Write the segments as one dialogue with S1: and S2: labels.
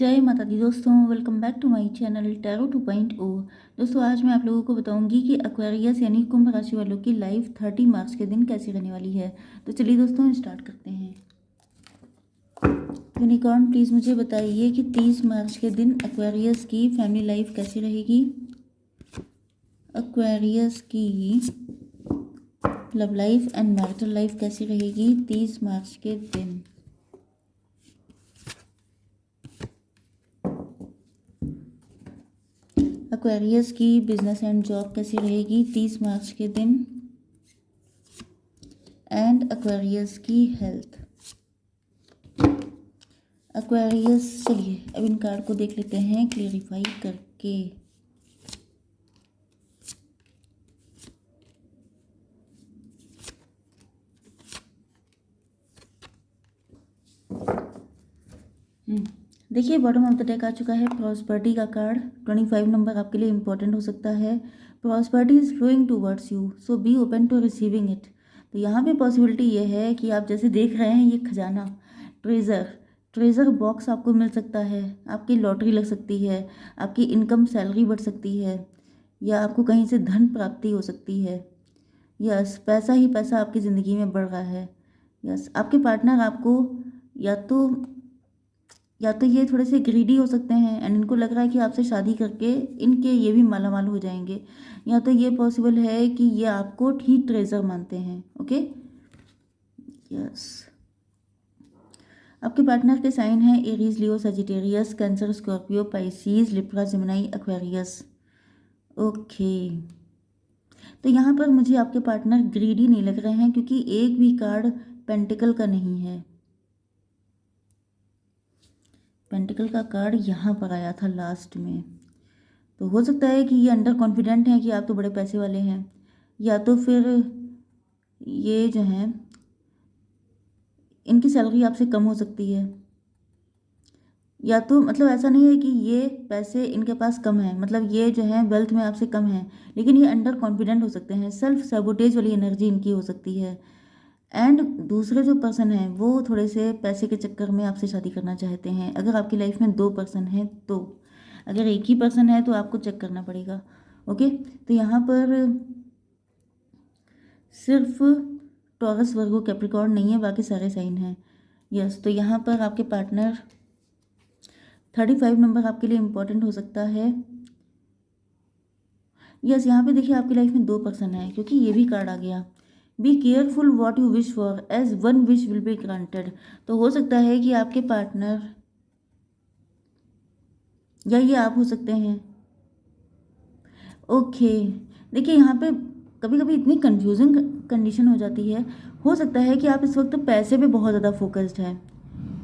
S1: जय माता दी दोस्तों, welcome back to my channel tarot 2.0। दोस्तों आज मैं आप लोगों को बताऊंगी कि एक्वेरियस यानी कुंभ राशि वालों की लाइफ 30 मार्च के दिन कैसी रहने वाली है। तो चलिए दोस्तों स्टार्ट करते हैं। यूनिकॉर्न प्लीज़ मुझे बताइए कि 30 मार्च के दिन एक्वेरियस की फैमिली लाइफ कैसी रहेगी। एक्वेरियस की love life and marital life कैसी रहेगी 30 मार्च के दिन। एक्वेरियस की बिजनेस एंड जॉब कैसी रहेगी 30 मार्च के दिन। एंड एक्वेरियस की हेल्थ। एक्वेरियस, चलिए अब इन कार्ड को देख लेते हैं क्लियरिफाई करके। देखिए बॉटम ऑफ द डेक आ चुका है प्रॉस्पेरिटी का कार्ड। 25 नंबर आपके लिए इंपॉर्टेंट हो सकता है। Prosperity is flowing towards you, so be open to receiving it. तो यहाँ पे पॉसिबिलिटी ये है कि आप जैसे देख रहे हैं ये खजाना, ट्रेजर बॉक्स आपको मिल सकता है, आपकी लॉटरी लग सकती है, आपकी इनकम सैलरी बढ़ सकती है, या आपको कहीं से धन प्राप्ति हो सकती है। यस, पैसा ही पैसा आपकी ज़िंदगी में बढ़ रहा है। यस, आपके पार्टनर आपको या तो ये थोड़े से ग्रीडी हो सकते हैं एंड इनको लग रहा है कि आपसे शादी करके इनके ये भी माला माल हो जाएंगे, या तो ये पॉसिबल है कि ये आपको ठीक ट्रेजर मानते हैं। Okay, yes. आपके पार्टनर के साइन हैं Aries, Leo, Sagittarius, Cancer, Scorpio, Pisces, Libra, Gemini, Aquarius. Okay, तो यहाँ पर मुझे आपके पार्टनर ग्रीडी नहीं लग रहे हैं क्योंकि एक भी कार्ड पेंटिकल का नहीं है। पेंटिकल का कार्ड यहाँ पर आया था लास्ट में, तो हो सकता है कि ये अंडर कॉन्फिडेंट हैं कि आप तो बड़े पैसे वाले हैं, या तो फिर ये जो हैं इनकी सैलरी आपसे कम हो सकती है, या तो मतलब ऐसा नहीं है कि ये पैसे इनके पास कम है, मतलब ये जो है वेल्थ में आपसे कम है, लेकिन ये अंडर कॉन्फिडेंट हो सकते हैं। सेल्फ सैबोटेज वाली एनर्जी इनकी हो सकती है। एंड दूसरे जो पर्सन हैं वो थोड़े से पैसे के चक्कर में आपसे शादी करना चाहते हैं। अगर आपकी लाइफ में 2 पर्सन हैं तो, अगर एक ही पर्सन है तो आपको चेक करना पड़ेगा। ओके, तो यहाँ पर सिर्फ टॉरस, वर्गो, कैप्रिकॉर्न नहीं है, बाकी सारे साइन हैं। यस, तो यहाँ पर आपके पार्टनर 35 नंबर आपके लिए इम्पोर्टेंट हो सकता है। यस, यहाँ पे देखिए आपकी लाइफ में 2 पर्सन है क्योंकि ये भी कार्ड आ गया। Be careful what you wish for as one wish will be granted. तो हो सकता है कि आपके पार्टनर या ये आप हो सकते हैं। ओके, देखिए यहाँ पे कभी कभी इतनी कंफ्यूजिंग कंडीशन हो जाती है। हो सकता है कि आप इस वक्त पैसे पे बहुत ज़्यादा फोकस्ड हैं।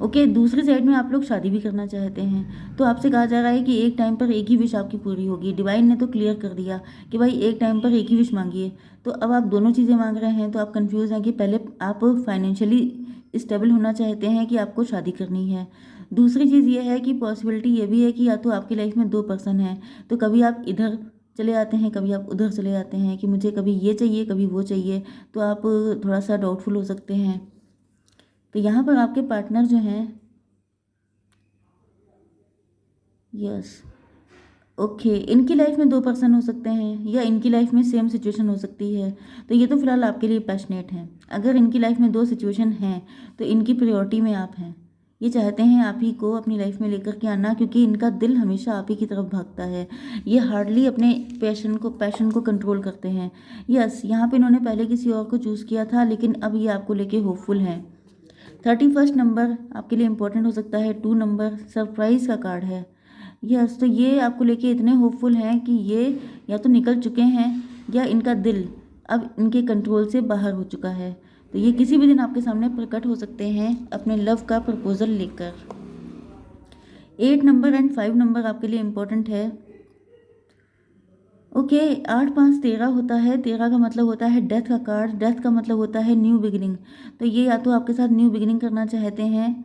S1: ओके, दूसरी साइड में आप लोग शादी भी करना चाहते हैं, तो आपसे कहा जा रहा है कि एक टाइम पर एक ही विश आपकी पूरी होगी। डिवाइन ने तो क्लियर कर दिया कि भाई एक टाइम पर एक ही विश मांगिए। तो अब आप दोनों चीज़ें मांग रहे हैं, तो आप कंफ्यूज हैं कि पहले आप फाइनेंशियली स्टेबल होना चाहते हैं कि आपको शादी करनी है। दूसरी चीज़ ये है कि पॉसिबिलिटी ये भी है कि या तो आपकी लाइफ में 2 पर्सन हैं, तो कभी आप इधर चले आते हैं, कभी आप उधर चले जाते हैं कि मुझे कभी ये चाहिए कभी वो चाहिए, तो आप थोड़ा सा डाउटफुल हो सकते हैं। तो यहाँ पर आपके पार्टनर जो हैं, यस, ओके, इनकी लाइफ में 2 पर्सन हो सकते हैं या इनकी लाइफ में सेम सिचुएशन हो सकती है। तो ये तो फिलहाल आपके लिए पैशनेट हैं। अगर इनकी लाइफ में 2 सिचुएशन हैं तो इनकी प्रायोरिटी में आप हैं। ये चाहते हैं आप ही को अपनी लाइफ में लेकर के आना, क्योंकि इनका दिल हमेशा आप ही की तरफ भागता है। ये हार्डली अपने पैशन को कंट्रोल करते हैं। यस, यहाँ पे इन्होंने पहले किसी और को चूज़ किया था, लेकिन अब ये आपको लेके होपफुल हैं। 31 नंबर आपके लिए इम्पोर्टेंट हो सकता है। 2 नंबर सरप्राइज़ का कार्ड है। यस, तो ये आपको लेके इतने होपफुल हैं कि ये या तो निकल चुके हैं या इनका दिल अब इनके कंट्रोल से बाहर हो चुका है। तो ये किसी भी दिन आपके सामने प्रकट हो सकते हैं अपने लव का प्रपोजल लेकर। 8 नंबर एंड 5 नंबर आपके लिए इम्पोर्टेंट है। ओके, 8, 5, 13 होता है। 13 का मतलब होता है डेथ का कार्ड। डेथ का मतलब होता है न्यू बिगिनिंग। तो ये या तो आपके साथ न्यू बिगिनिंग करना चाहते हैं,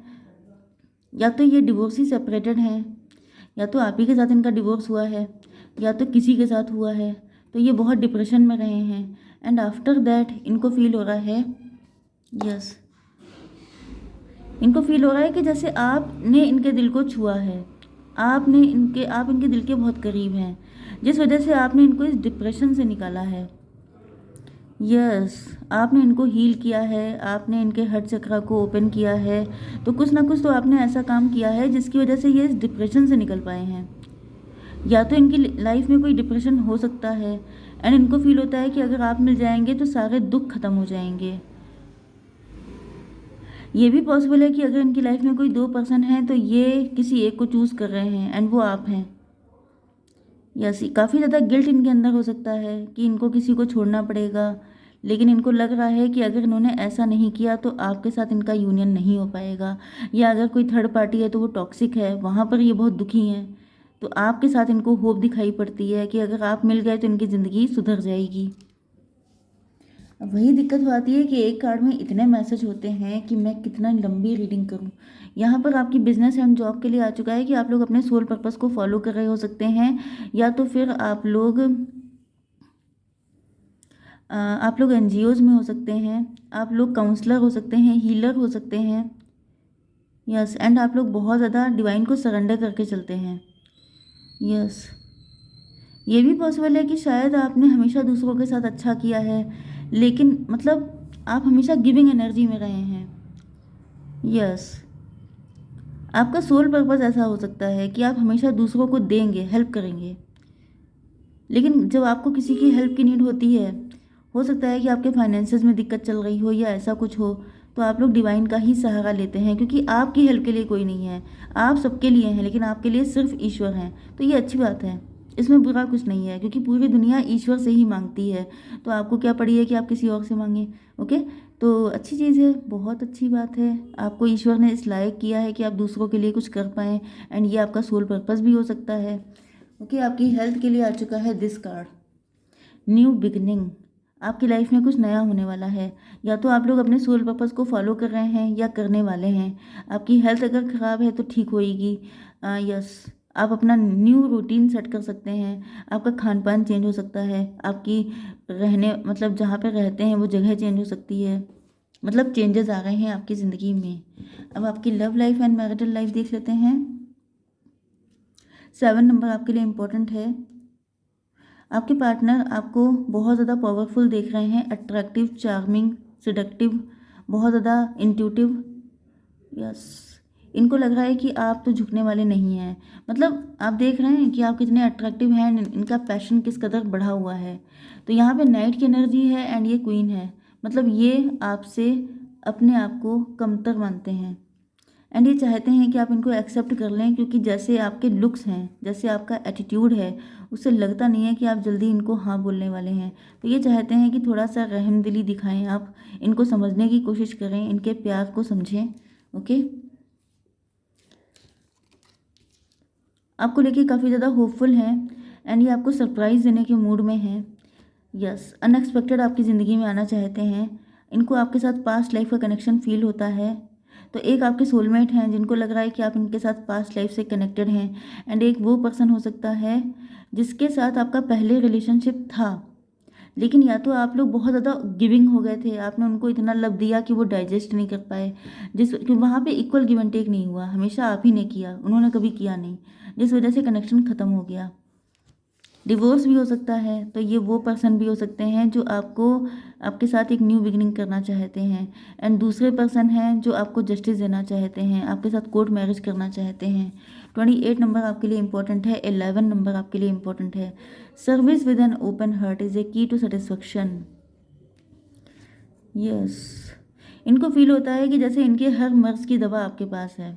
S1: या तो ये डिवोर्सी सेपरेटेड हैं, या तो आप ही के साथ इनका डिवोर्स हुआ है, या तो किसी के साथ हुआ है। तो ये बहुत डिप्रेशन में रहे हैं एंड आफ्टर दैट इनको फील हो रहा है, इनको फील हो रहा है कि जैसे आपने इनके दिल को छुआ है। आप इनके दिल के बहुत करीब हैं, जिस वजह से आपने इनको इस डिप्रेशन से निकाला है। यस, आपने इनको हील किया है, आपने इनके हर्ट चक्र को ओपन किया है। तो कुछ ना कुछ तो आपने ऐसा काम किया है जिसकी वजह से ये इस डिप्रेशन से निकल पाए हैं। या तो इनकी लाइफ में कोई डिप्रेशन हो सकता है एंड इनको फील होता है कि अगर आप मिल जाएंगे तो सारे दुख खत्म हो जाएंगे। ये भी पॉसिबल है कि अगर इनकी लाइफ में कोई 2 पर्सन है तो ये किसी एक को चूज़ कर रहे हैं एंड वो आप हैं। यस, काफ़ी ज़्यादा गिल्ट इनके अंदर हो सकता है कि इनको किसी को छोड़ना पड़ेगा, लेकिन इनको लग रहा है कि अगर इन्होंने ऐसा नहीं किया तो आपके साथ इनका यूनियन नहीं हो पाएगा, या अगर कोई थर्ड पार्टी है तो वो टॉक्सिक है, वहाँ पर ये बहुत दुखी हैं। तो आपके साथ इनको होप दिखाई पड़ती है कि अगर आप मिल गए तो इनकी ज़िंदगी सुधर जाएगी। अब वही दिक्कत हो आती है कि एक कार्ड में इतने मैसेज होते हैं कि मैं कितना लंबी रीडिंग करूं। यहाँ पर आपकी बिजनेस एंड जॉब के लिए आ चुका है कि आप लोग अपने सोल पर्पस को फॉलो कर रहे हो सकते हैं, या तो फिर आप लोग एनजीओज में हो सकते हैं, आप लोग काउंसलर हो सकते हैं, हीलर हो सकते हैं। यस, एंड आप लोग बहुत ज़्यादा डिवाइन को सरेंडर करके चलते हैं। यस, ये भी पॉसिबल है कि शायद आपने हमेशा दूसरों के साथ अच्छा किया है, लेकिन मतलब आप हमेशा गिविंग एनर्जी में रहे हैं। यस, आपका सोल पर्पस ऐसा हो सकता है कि आप हमेशा दूसरों को देंगे, हेल्प करेंगे, लेकिन जब आपको किसी की हेल्प की नीड होती है, हो सकता है कि आपके फाइनेंसेस में दिक्कत चल रही हो या ऐसा कुछ हो, तो आप लोग डिवाइन का ही सहारा लेते हैं, क्योंकि आपकी हेल्प के लिए कोई नहीं है। आप सबके लिए हैं लेकिन आपके लिए सिर्फ ईश्वर हैं। तो ये अच्छी बात है, इसमें बुरा कुछ नहीं है, क्योंकि पूरी दुनिया ईश्वर से ही मांगती है। तो आपको क्या पड़ी है कि आप किसी और से मांगें। ओके, तो अच्छी चीज़ है, बहुत अच्छी बात है। आपको ईश्वर ने इस लायक किया है कि आप दूसरों के लिए कुछ कर पाएँ, एंड ये आपका सोल पर्पस भी हो सकता है। ओके, आपकी हेल्थ के लिए आ चुका है दिस कार्ड, न्यू बिगनिंग। आपकी लाइफ में कुछ नया होने वाला है, या तो आप लोग अपने सोल पर्पस को फॉलो कर रहे हैं या करने वाले हैं। आपकी हेल्थ अगर ख़राब है तो ठीक होएगी। यस, आप अपना न्यू रूटीन सेट कर सकते हैं। आपका खान पान चेंज हो सकता है, आपकी रहने मतलब जहाँ पे रहते हैं वो जगह चेंज हो सकती है। मतलब चेंजेस आ रहे हैं आपकी ज़िंदगी में। अब आपकी love life and marital life देख लेते हैं। 7 नंबर आपके लिए इम्पोर्टेंट है। आपके पार्टनर आपको बहुत ज़्यादा पावरफुल देख रहे हैं, अट्रैक्टिव, चार्मिंग, सिडक्टिव, बहुत ज़्यादा इंट्यूटिव। यस, इनको लग रहा है कि आप तो झुकने वाले नहीं हैं। मतलब आप देख रहे हैं कि आप कितने अट्रैक्टिव हैं, इनका पैशन किस कदर बढ़ा हुआ है। तो यहाँ पे नाइट की एनर्जी है एंड ये क्वीन है। मतलब ये आपसे अपने आप को कमतर मानते हैं, एंड ये चाहते हैं कि आप इनको एक्सेप्ट कर लें, क्योंकि जैसे आपके लुक्स हैं, जैसे आपका एटीट्यूड है, उससे लगता नहीं है कि आप जल्दी इनको हाँ बोलने वाले हैं। तो ये चाहते हैं कि थोड़ा सा रहमदिली दिखाएं, आप इनको समझने की कोशिश करें, इनके प्यार को समझें। ओके, आपको लेके काफ़ी ज़्यादा होपफुल हैं एंड ये आपको सरप्राइज़ देने के मूड में हैं। यस, अनएक्सपेक्टेड आपकी ज़िंदगी में आना चाहते हैं। इनको आपके साथ पास्ट लाइफ का कनेक्शन फील होता है। तो एक आपके सोलमेट हैं जिनको लग रहा है कि आप इनके साथ पास्ट लाइफ से कनेक्टेड हैं, एंड एक वो पर्सन हो सकता है जिसके साथ आपका पहले रिलेशनशिप था, लेकिन या तो आप लोग बहुत ज़्यादा गिविंग हो गए थे, आपने उनको इतना लव दिया कि वो डाइजेस्ट नहीं कर पाए, कि वहाँ पे इक्वल गिव एंड टेक नहीं हुआ, हमेशा आप ही ने किया, उन्होंने कभी किया नहीं, जिस वजह से कनेक्शन ख़त्म हो गया। डिवोर्स भी हो सकता है। तो ये वो पर्सन भी हो सकते हैं जो आपके साथ एक न्यू बिगिनिंग करना चाहते हैं, एंड दूसरे पर्सन हैं जो आपको जस्टिस देना चाहते हैं, आपके साथ कोर्ट मैरिज करना चाहते हैं। 28 नंबर आपके लिए इंपॉर्टेंट है। 11 नंबर आपके लिए इंपॉर्टेंट है। Service with an open heart is a की टू सेटिस्फेक्शन। यस, इनको फील होता है कि जैसे इनके हर मर्ज की दवा आपके पास है,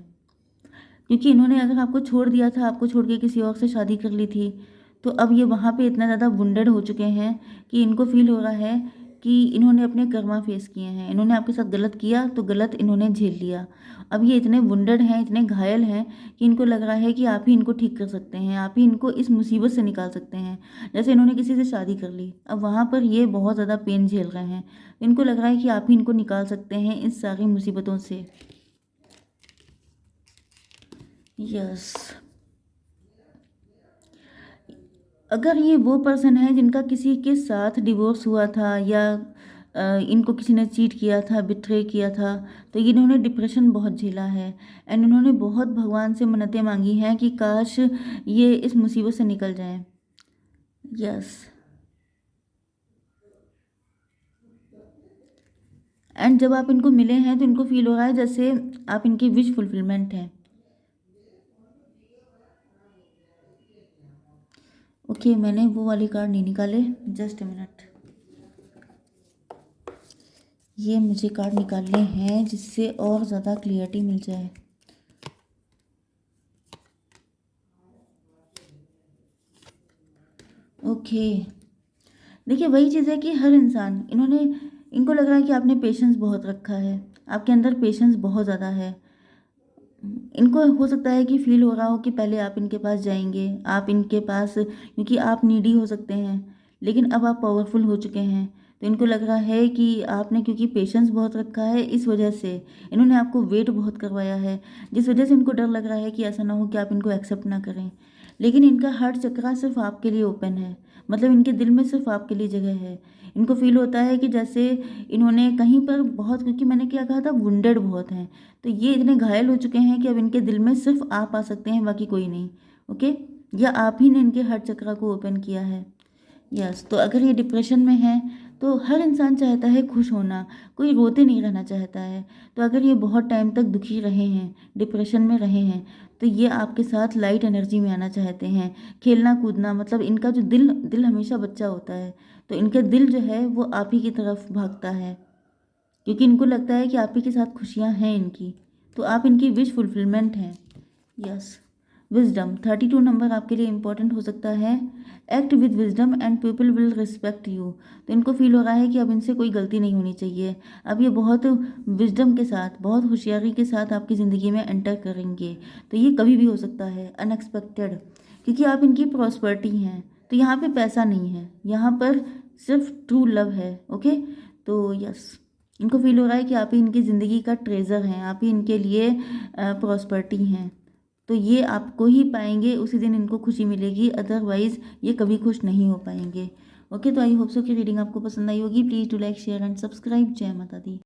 S1: क्योंकि इन्होंने अगर आपको छोड़ दिया था, आपको छोड़ के किसी और से शादी कर ली थी, तो अब ये वहाँ पे इतना ज़्यादा वुंडेड हो चुके हैं कि इनको फील हो रहा है कि इन्होंने अपने कर्मा फेस किए हैं, इन्होंने आपके साथ गलत किया तो गलत इन्होंने झेल लिया। अब ये इतने वुंडेड हैं, इतने घायल हैं कि इनको लग रहा है कि आप ही इनको ठीक कर सकते हैं, आप ही इनको इस मुसीबत से निकाल सकते हैं। जैसे इन्होंने किसी से शादी कर ली, अब वहाँ पर ये बहुत ज़्यादा पेन झेल रहे हैं, इनको लग रहा है कि आप ही इनको निकाल सकते हैं इस सारी मुसीबतों से। यस, अगर ये वो पर्सन है जिनका किसी के साथ डिवोर्स हुआ था, या इनको किसी ने चीट किया था, बिट्रे किया था, तो इन्होंने डिप्रेशन बहुत झेला है एंड इन्होंने बहुत भगवान से मन्नतें मांगी हैं कि काश ये इस मुसीबत से निकल जाएं। यस, एंड जब आप इनको मिले हैं तो इनको फील हो रहा है जैसे आप इनकी विश फुलफिलमेंट हैं। ओके, मैंने वो वाले कार्ड नहीं निकाले, जस्ट अ मिनट। ये मुझे कार्ड निकालने हैं जिससे और ज़्यादा क्लियरिटी मिल जाए। ओके, देखिए वही चीज़ है कि हर इंसान इनको लग रहा है कि आपने पेशेंस बहुत रखा है, आपके अंदर पेशेंस बहुत ज़्यादा है। इनको हो सकता है कि फ़ील हो रहा हो कि पहले आप इनके पास जाएंगे, आप इनके पास, क्योंकि आप नीडी हो सकते हैं लेकिन अब आप पावरफुल हो चुके हैं, तो इनको लग रहा है कि आपने क्योंकि पेशेंस बहुत रखा है इस वजह से इन्होंने आपको वेट बहुत करवाया है, जिस वजह से इनको डर लग रहा है कि ऐसा ना हो कि आप इनको एक्सेप्ट ना करें। लेकिन इनका हार्ट चक्रा सिर्फ आपके लिए ओपन है, मतलब इनके दिल में सिर्फ आपके लिए जगह है। इनको फील होता है कि जैसे इन्होंने कहीं पर बहुत, क्योंकि मैंने क्या कहा था, वुंडेड बहुत हैं, तो ये इतने घायल हो चुके हैं कि अब इनके दिल में सिर्फ आप आ सकते हैं, बाकी कोई नहीं। ओके, या आप ही ने इनके हार्ट चक्रा को ओपन किया है। यस, तो अगर ये डिप्रेशन में है तो हर इंसान चाहता है खुश होना, कोई रोते नहीं रहना चाहता है। तो अगर ये बहुत टाइम तक दुखी रहे हैं, डिप्रेशन में रहे हैं, तो ये आपके साथ लाइट एनर्जी में आना चाहते हैं, खेलना कूदना, मतलब इनका जो दिल दिल हमेशा बच्चा होता है, तो इनका दिल जो है वो आप ही की तरफ भागता है, क्योंकि इनको लगता है कि आप ही के साथ खुशियाँ हैं इनकी, तो आप इनकी विश फुलफिलमेंट हैं। यस, विजडम 32 नंबर आपके लिए इम्पोर्टेंट हो सकता है। Act with wisdom and people will respect you, तो इनको फील हो रहा है कि अब इनसे कोई गलती नहीं होनी चाहिए, अब ये बहुत विजडम के साथ, बहुत होशियारी के साथ आपकी ज़िंदगी में एंटर करेंगे। तो ये कभी भी हो सकता है, अनएक्सपेक्टेड, क्योंकि आप इनकी प्रॉस्पर्टी हैं। तो यहाँ पे पैसा नहीं है, यहाँ पर सिर्फ ट्रू लव है। ओके, तो यस, इनको फील हो रहा है कि आप ही इनकी ज़िंदगी का ट्रेज़र हैं, आप ही इनके लिए प्रॉस्पर्टी हैं। तो ये आपको ही पाएंगे, उसी दिन इनको खुशी मिलेगी, अदरवाइज़ ये कभी खुश नहीं हो पाएंगे। ओके, तो आई होप सो कि रीडिंग आपको पसंद आई होगी। Please to like share and subscribe. जय माता दी।